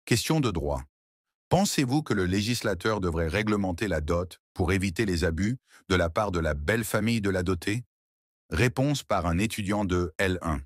Question de droit. Pensez-vous que le législateur devrait réglementer la dot pour éviter les abus de la part de la belle famille de la dotée? Réponse par un étudiant de L1.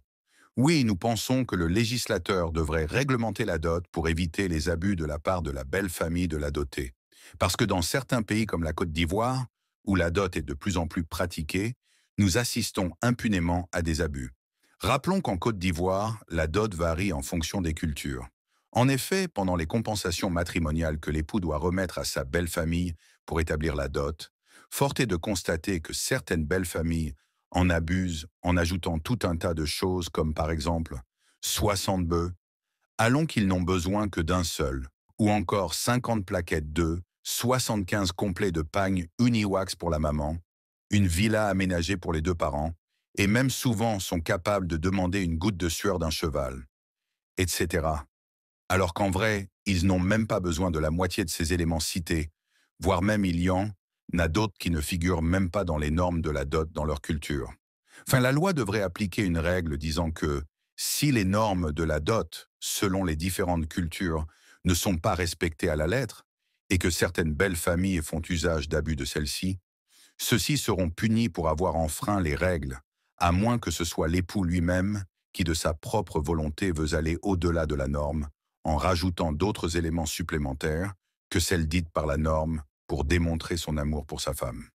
Oui, nous pensons que le législateur devrait réglementer la dot pour éviter les abus de la part de la belle famille de la dotée. Parce que dans certains pays comme la Côte d'Ivoire, où la dot est de plus en plus pratiquée, nous assistons impunément à des abus. Rappelons qu'en Côte d'Ivoire, la dot varie en fonction des cultures. En effet, pendant les compensations matrimoniales que l'époux doit remettre à sa belle famille pour établir la dot, fort est de constater que certaines belles familles en abusent en ajoutant tout un tas de choses comme par exemple 60 bœufs, allons qu'ils n'ont besoin que d'un seul, ou encore 50 plaquettes d'œufs, 75 complets de pagnes Uniwax pour la maman, une villa aménagée pour les deux parents, et même souvent sont capables de demander une goutte de sueur d'un cheval, etc. Alors qu'en vrai, ils n'ont même pas besoin de la moitié de ces éléments cités, voire même il y en a d'autres qui ne figurent même pas dans les normes de la dot dans leur culture. Enfin, la loi devrait appliquer une règle disant que si les normes de la dot, selon les différentes cultures, ne sont pas respectées à la lettre, et que certaines belles familles font usage d'abus de celles-ci, ceux-ci seront punis pour avoir enfreint les règles, à moins que ce soit l'époux lui-même qui, de sa propre volonté, veut aller au-delà de la norme, en rajoutant d'autres éléments supplémentaires que celles dites par la norme pour démontrer son amour pour sa femme.